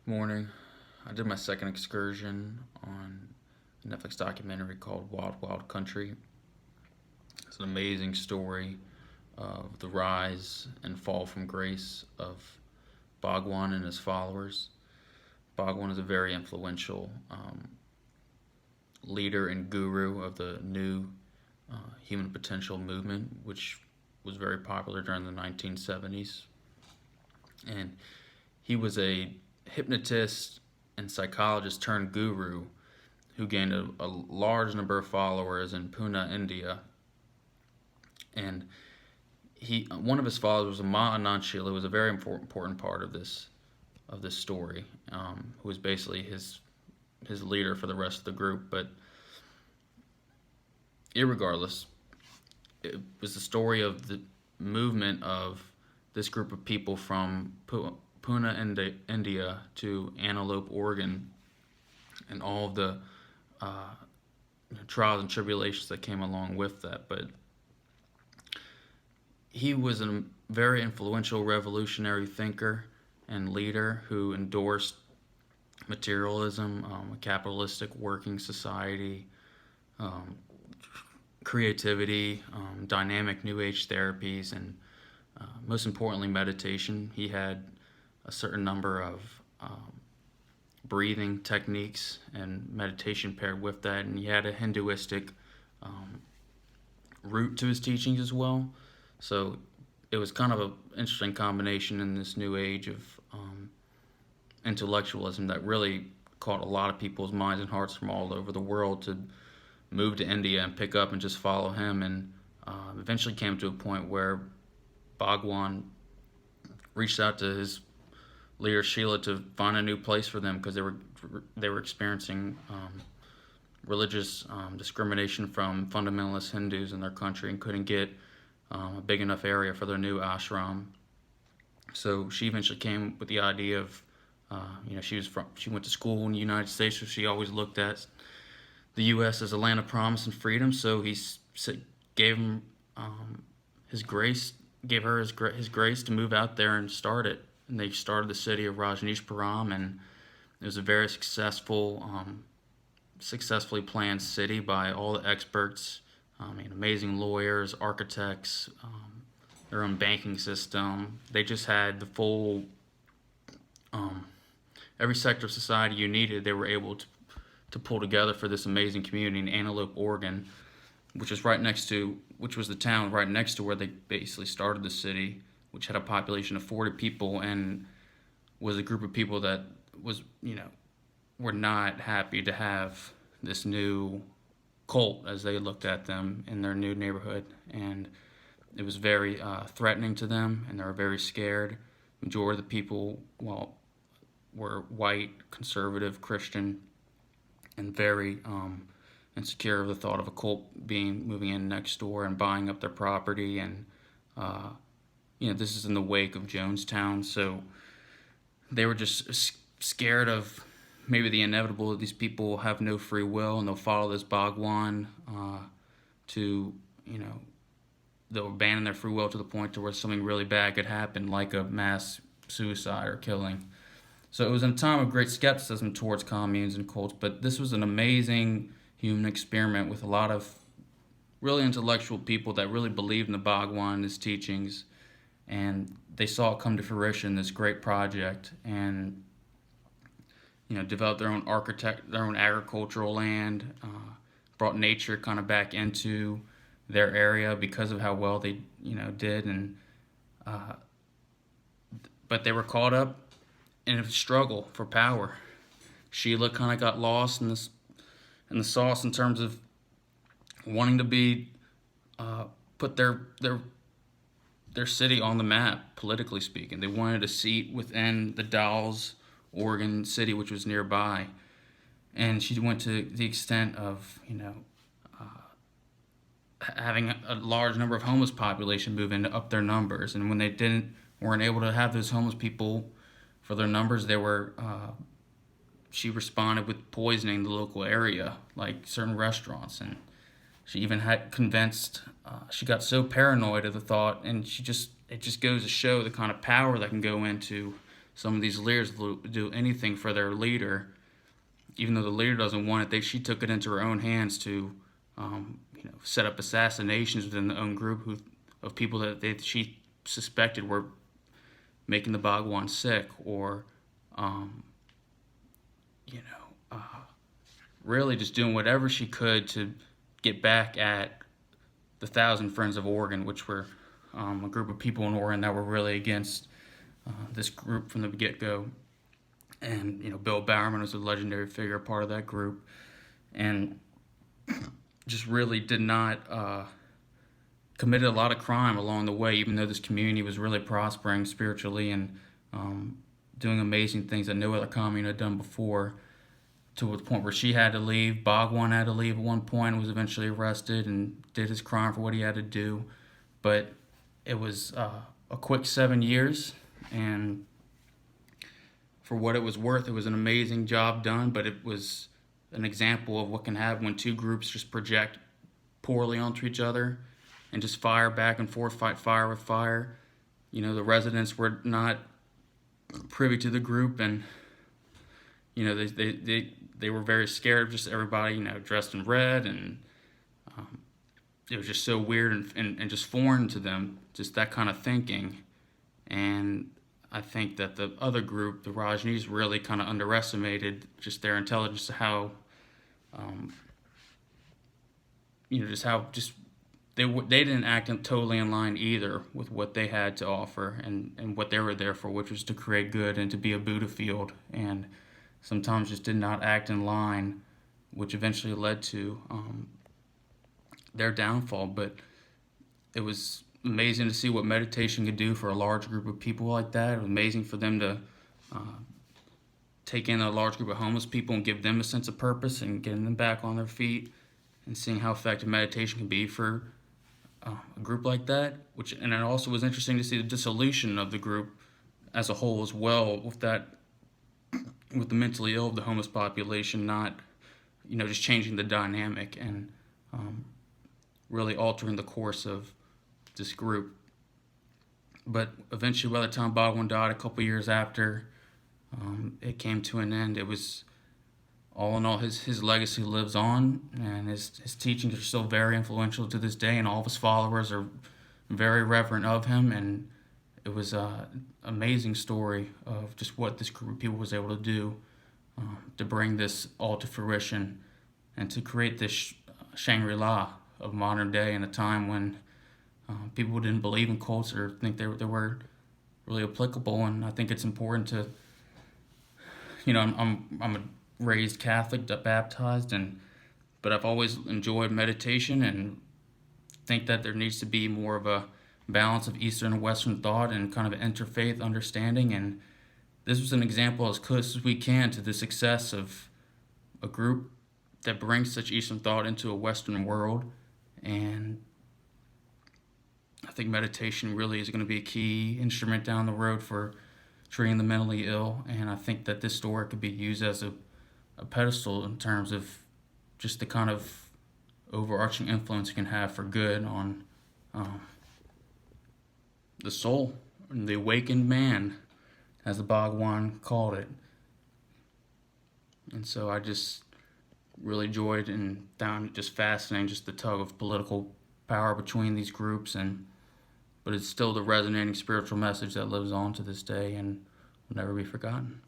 Morning. I did my second excursion on a Netflix documentary called Wild Wild Country. It's an amazing story of the rise and fall from grace of Bhagwan and his followers. Bhagwan is a very influential leader and guru of the new human potential movement, which was very popular during the 1970s. And he was a hypnotist and psychologist turned guru who gained a large number of followers in Pune, India. And one of his followers was Ma Anand Sheela, who was a very important part of this story, who was basically his leader for the rest of the group. But irregardless, it was the story of the movement of this group of people from Pune, India to Antelope, Oregon, and all of the trials and tribulations that came along with that. But he was a very influential revolutionary thinker and leader who endorsed materialism, a capitalistic working society, um, creativity, dynamic New Age therapies, and most importantly, meditation. He had a certain number of breathing techniques and meditation paired with that, and he had a Hinduistic um, root to his teachings as well. So it was kind of an interesting combination in this new age of intellectualism that really caught a lot of people's minds and hearts from all over the world to move to India and pick up and just follow him. And eventually came to a point where Bhagwan reached out to his leader Sheila to find a new place for them because they were experiencing religious discrimination from fundamentalist Hindus in their country and couldn't get a big enough area for their new ashram. So she eventually came with the idea of, she went to school in the United States, so she always looked at the U.S. as a land of promise and freedom. So gave him his grace, gave her his grace to move out there and start it. And they started the city of Rajneeshpuram, and it was a very successfully planned city by all the experts. Amazing lawyers, architects, their own banking system. They just had the full, every sector of society you needed. They were able to pull together for this amazing community in Antelope, Oregon, which was the town right next to where they basically started the city, which had a population of 40 people and was a group of people that were not happy to have this new cult as they looked at them in their new neighborhood. And it was very threatening to them, and they were very scared. Majority of the people, were white, conservative, Christian, and very insecure of the thought of a cult moving in next door and buying up their property. And this is in the wake of Jonestown, so they were just scared of maybe the inevitable. These people have no free will and they'll follow this Bhagwan to they'll abandon their free will to the point to where something really bad could happen, like a mass suicide or killing. So it was in a time of great skepticism towards communes and cults, but this was an amazing human experiment with a lot of really intellectual people that really believed in the Bhagwan and his teachings, and they saw it come to fruition, this great project, and developed their own agricultural land, brought nature kind of back into their area because of how well they did, and but they were caught up in a struggle for power. Sheila kind of got lost in the sauce in terms of wanting to be put their city on the map, politically speaking. They wanted a seat within the Dalles, Oregon city, which was nearby. And she went to the extent of, having a large number of homeless population move in to up their numbers. And when they weren't able to have those homeless people for their numbers, she responded with poisoning the local area, like certain restaurants. And she even had she got so paranoid of the thought, and it just goes to show the kind of power that can go into some of these leaders will do anything for their leader, even though the leader doesn't want it. She took it into her own hands to, set up assassinations within the own group of people that she suspected were making the Bhagwan sick, or, um, you know, really just doing whatever she could to get back at the Thousand Friends of Oregon, which were a group of people in Oregon that were really against this group from the get-go. And, Bill Bowerman was a legendary figure, part of that group, and just really did not committed a lot of crime along the way, even though this community was really prospering spiritually and doing amazing things that no other commune had done before, to the point where she had to leave. Bhagwan had to leave at one point, was eventually arrested and did his crime for what he had to do. But it was a quick 7 years, and for what it was worth, it was an amazing job done, but it was an example of what can happen when two groups just project poorly onto each other and just fire back and forth, fight fire with fire. The residents were not privy to the group, and they were very scared of just everybody dressed in red, and it was just so weird and just foreign to them, just that kind of thinking. And I think that the other group, the Rajnees, really kind of underestimated just their intelligence, how they didn't act totally in line either with what they had to offer and what they were there for, which was to create good and to be a Buddha field, and sometimes just did not act in line, which eventually led to their downfall. But it was amazing to see what meditation could do for a large group of people like that. It was amazing for them to take in a large group of homeless people and give them a sense of purpose and getting them back on their feet, and seeing how effective meditation can be for a group like that. And it also was interesting to see the dissolution of the group as a whole as well, with the mentally ill of the homeless population, not just changing the dynamic and really altering the course of this group. But eventually, by the time Bhagwan died, a couple years after, it came to an end. It was, all in all, his legacy lives on, and his teachings are still very influential to this day, and all of his followers are very reverent of him. And it was an amazing story of just what this group of people was able to do to bring this all to fruition and to create this Shangri-La of modern day in a time when people didn't believe in cults or think they were really applicable. And I think it's important to, I'm a raised Catholic, baptized, but I've always enjoyed meditation and think that there needs to be more of a balance of Eastern and Western thought and kind of an interfaith understanding. And this was an example as close as we can to the success of a group that brings such Eastern thought into a Western world. And I think meditation really is going to be a key instrument down the road for treating the mentally ill. And I think that this story could be used as a pedestal in terms of just the kind of overarching influence it can have for good on the soul, the awakened man, as the Bhagwan called it. And so I just really enjoyed and found it just fascinating, just the tug of political power between these groups, but it's still the resonating spiritual message that lives on to this day and will never be forgotten.